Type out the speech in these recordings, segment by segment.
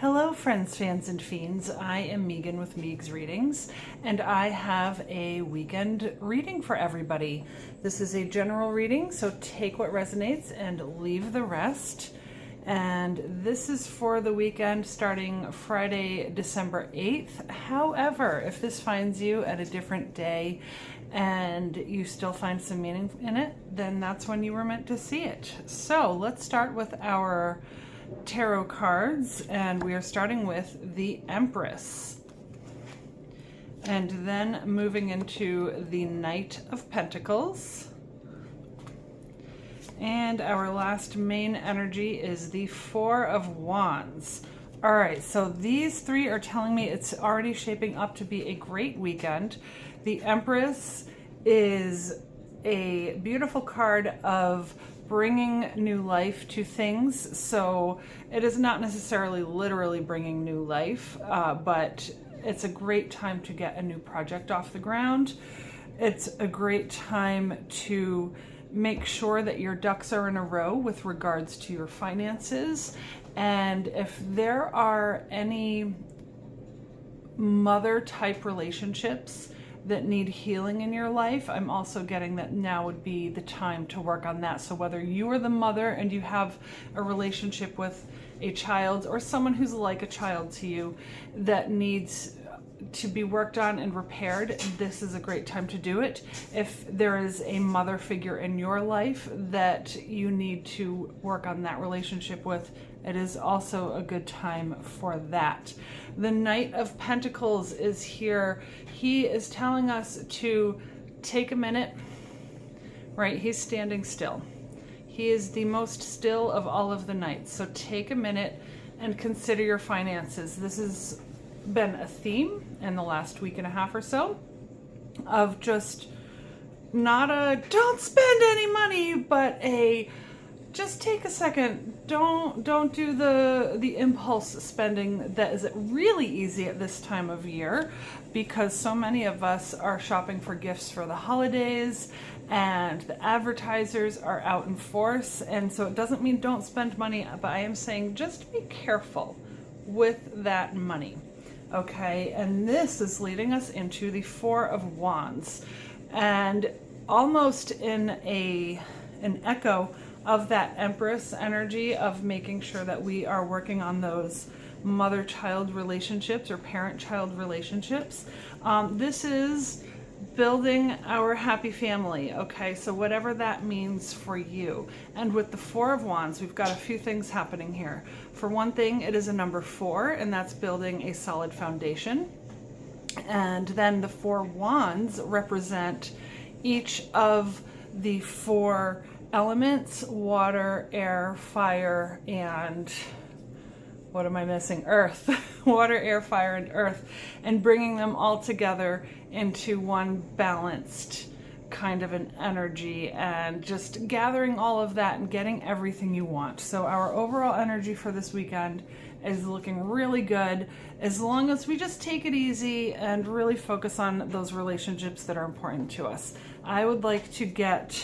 Hello, friends, fans, and fiends. I am Megan with Meeg's Readings, and I have a weekend reading for everybody. This is a general reading, so take what resonates and leave the rest. And this is for the weekend starting Friday, December 8th. However, if this finds you at a different day and you still find some meaning in it, then that's when you were meant to see it. So let's start with our tarot cards, and we are starting with the Empress, and then moving into the Knight of Pentacles, and our last main energy is the Four of Wands. All right, so these three are telling me it's already shaping up to be a great weekend. The Empress is a beautiful card of bringing new life to things. So it is not necessarily literally bringing new life, but it's a great time to get a new project off the ground. It's a great time to make sure that your ducks are in a row with regards to your finances. And if there are any mother type relationships that need healing in your life, I'm also getting that now would be the time to work on that. So whether you are the mother and you have a relationship with a child, or someone who's like a child to you that needs to be worked on and repaired, this is a great time to do it. If there is a mother figure in your life that you need to work on that relationship with, it is also a good time for that. The Knight of Pentacles is here. He is telling us to take a minute, right? He's standing still. He is the most still of all of the knights. So take a minute and consider your finances. This has been a theme in the last week and a half or so of just not a don't spend any money, but a just take a second. Don't do the impulse spending that is really easy at this time of year, because so many of us are shopping for gifts for the holidays and the advertisers are out in force. And so it doesn't mean don't spend money, but I am saying just be careful with that money. Okay, and this is leading us into the Four of Wands, and almost in an echo of that Empress energy of making sure that we are working on those mother-child relationships or parent-child relationships. This is building our happy family, okay? So whatever that means for you. And with the Four of Wands, we've got a few things happening here. For one thing, it is a number 4, and that's building a solid foundation. And then the Four Wands represent each of the 4 elements: water, air, fire, and what am I missing? Earth. Water, air, fire, and earth. And bringing them all together into one balanced kind of an energy, and just gathering all of that and getting everything you want. So our overall energy for this weekend is looking really good, as long as we just take it easy and really focus on those relationships that are important to us. I would like to get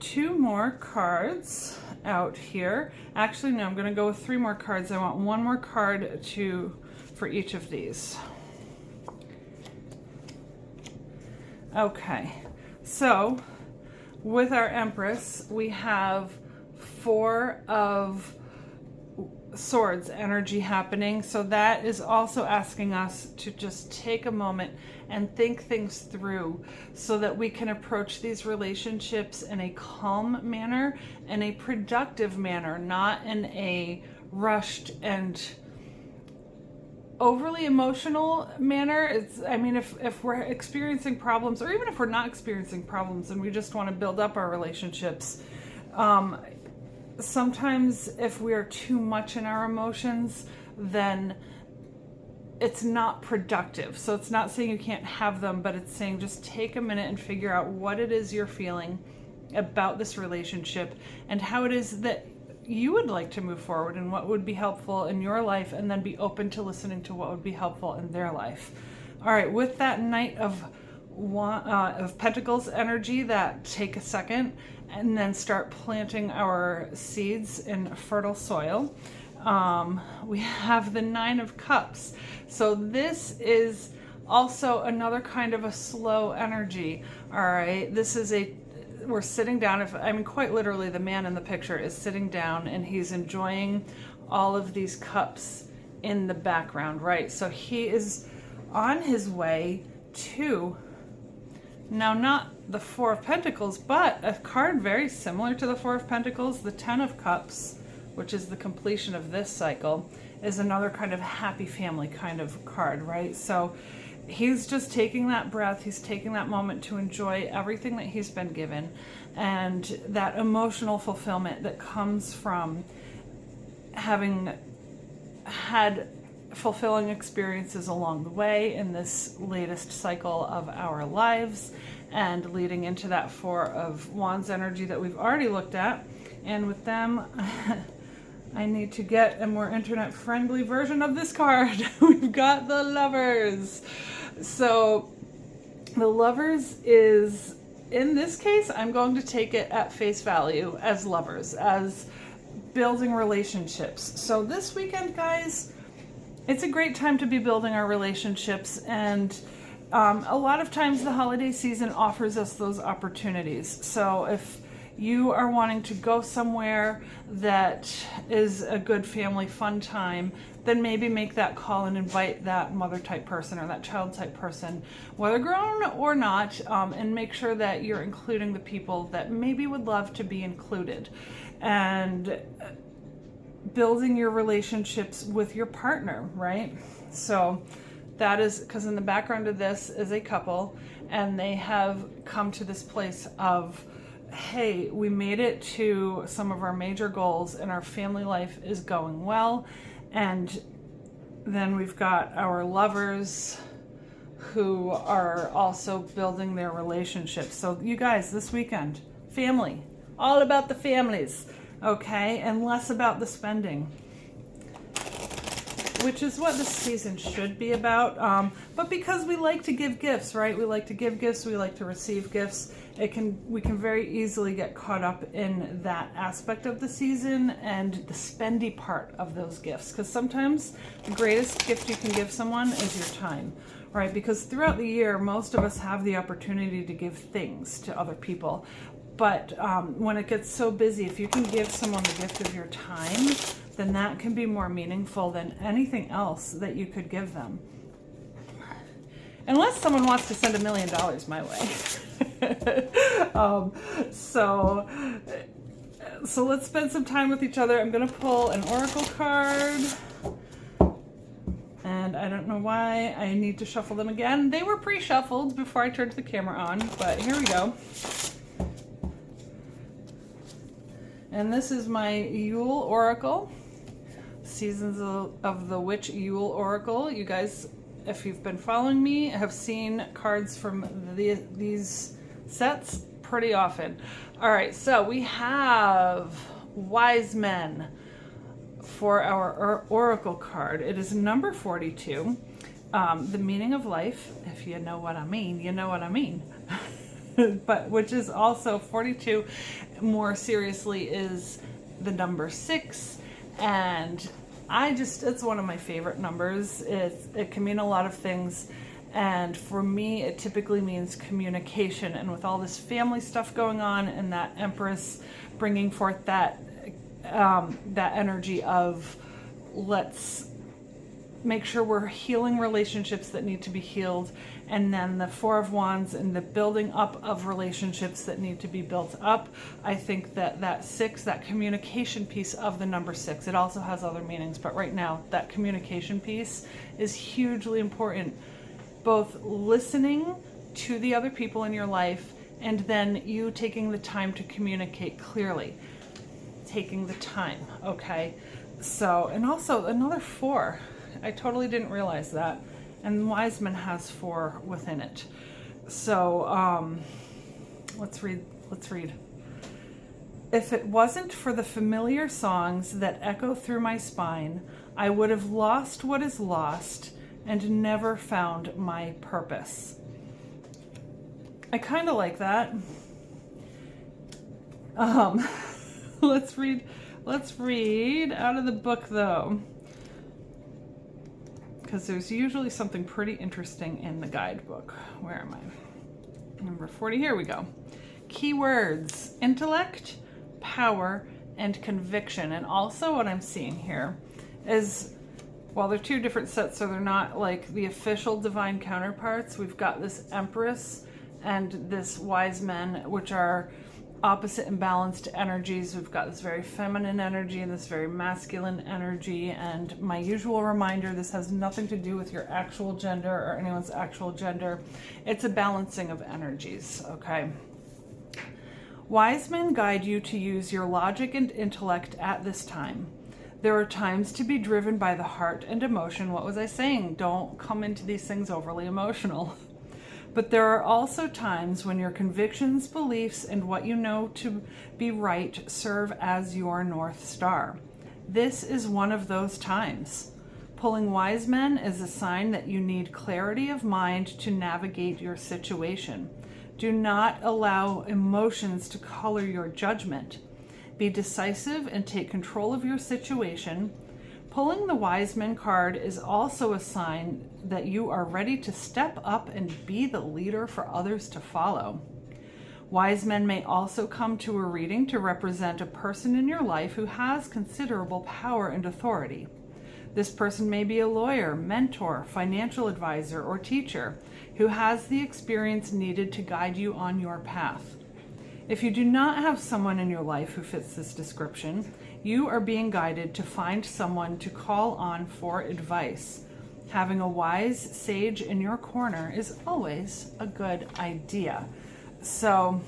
2 more cards out here. Actually, no, I'm going to go with 3 more cards. I want 1 more card for each of these. Okay, so with our Empress, we have 4 of Swords energy happening. So that is also asking us to just take a moment and think things through so that we can approach these relationships in a calm manner and a productive manner, not in a rushed and overly emotional manner. If we're experiencing problems, or even if we're not experiencing problems and we just want to build up our relationships, sometimes if we are too much in our emotions, then it's not productive. So it's not saying you can't have them, but it's saying just take a minute and figure out what it is you're feeling about this relationship and how it is that you would like to move forward and what would be helpful in your life, and then be open to listening to what would be helpful in their life. All right, with that Knight of Pentacles energy, that take a second and then start planting our seeds in fertile soil. we have the Nine of Cups. So this is also another kind of a slow energy. All right, this is we're sitting down. Quite literally, the man in the picture is sitting down and he's enjoying all of these cups in the background, right? So he is on his way to, now not the Four of Pentacles, but a card very similar to the Four of Pentacles, the Ten of Cups, which is the completion of this cycle, is another kind of happy family kind of card, right? So he's just taking that breath, he's taking that moment to enjoy everything that he's been given, and that emotional fulfillment that comes from having had fulfilling experiences along the way in this latest cycle of our lives, and leading into that Four of Wands energy that we've already looked at. And with them, I need to get a more internet friendly version of this card. We've got the Lovers. So the Lovers is, in this case, I'm going to take it at face value as lovers, as building relationships. So this weekend, guys, it's a great time to be building our relationships, and a lot of times the holiday season offers us those opportunities. So if you are wanting to go somewhere that is a good family fun time, then maybe make that call and invite that mother type person or that child type person, whether grown or not, and make sure that you're including the people that maybe would love to be included. And building your relationships with your partner, right? So that is, because in the background of this is a couple, and they have come to this place of, hey, we made it to some of our major goals and our family life is going well. And then we've got our lovers who are also building their relationships. So you guys, this weekend, family, all about the families, okay? And less about the spending, which is what this season should be about. But because we like to give gifts, right? We like to give gifts, we like to receive gifts. We can very easily get caught up in that aspect of the season and the spendy part of those gifts. Because sometimes the greatest gift you can give someone is your time, right? Because throughout the year, most of us have the opportunity to give things to other people. But when it gets so busy, if you can give someone the gift of your time, then that can be more meaningful than anything else that you could give them. Unless someone wants to send $1 million my way. So let's spend some time with each other. I'm going to pull an oracle card. And I don't know why I need to shuffle them again. They were pre-shuffled before I turned the camera on, but here we go. And this is my Yule Oracle. Seasons of the Witch Yule Oracle. You guys, if you've been following me, have seen cards from these sets pretty often. All right, so we have Wise Men for our Oracle card. It is number 42. The meaning of life, if you know what I mean, you know what I mean. But which is also 42 more seriously is the number 6, and it's one of my favorite numbers. It can mean a lot of things, and for me it typically means communication. And with all this family stuff going on, and that Empress bringing forth that energy of, let's make sure we're healing relationships that need to be healed, and then the Four of Wands and the building up of relationships that need to be built up. I think that 6, that communication piece of the number 6, it also has other meanings, but right now that communication piece is hugely important. Both listening to the other people in your life, and then you taking the time to communicate clearly. Taking the time, okay? So, and also another 4. I totally didn't realize that. And Wiseman has 4 within it. So let's read. If it wasn't for the familiar songs that echo through my spine, I would have lost what is lost and never found my purpose. I kind of like that. Let's read Let's read out of the book though, because there's usually something pretty interesting in the guidebook. Where am I? Number 40, here we go. Keywords: intellect, power, and conviction. And also what I'm seeing here is, while they're two different sets, so they're not like the official divine counterparts, we've got this Empress and this Wise Men, which are opposite and balanced energies. We've got this very feminine energy and this very masculine energy. And my usual reminder, this has nothing to do with your actual gender or anyone's actual gender. It's a balancing of energies, okay? Wise men guide you to use your logic and intellect at this time. There are times to be driven by the heart and emotion. What was I saying? Don't come into these things overly emotional. But there are also times when your convictions, beliefs, and what you know to be right serve as your North Star. This is one of those times. Pulling Wise Men is a sign that you need clarity of mind to navigate your situation. Do not allow emotions to color your judgment. Be decisive and take control of your situation. Pulling the Wise Men card is also a sign that you are ready to step up and be the leader for others to follow. Wise men may also come to a reading to represent a person in your life who has considerable power and authority. This person may be a lawyer, mentor, financial advisor, or teacher who has the experience needed to guide you on your path. If you do not have someone in your life who fits this description, you are being guided to find someone to call on for advice. Having a wise sage in your corner is always a good idea. So,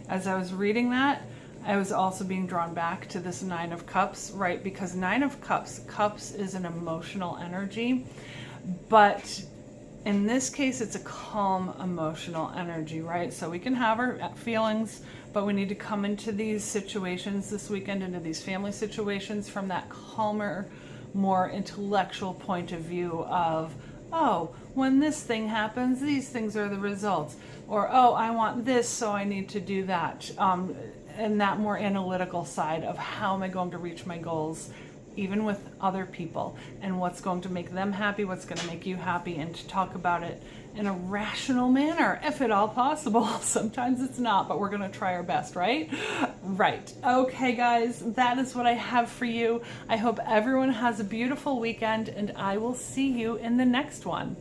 as I was reading that, I was also being drawn back to this Nine of Cups, right? Because Nine of Cups is an emotional energy, but in this case, it's a calm emotional energy, right? So we can have our feelings, but we need to come into these situations this weekend, into these family situations, from that calmer, more intellectual point of view of, oh, when this thing happens, these things are the results. Or, oh, I want this, so I need to do that. And that more analytical side of how am I going to reach my goals, even with other people, and what's going to make them happy, what's going to make you happy, and to talk about it in a rational manner, if at all possible. Sometimes it's not, but we're going to try our best, right? Right. Okay, guys, that is what I have for you. I hope everyone has a beautiful weekend, and I will see you in the next one.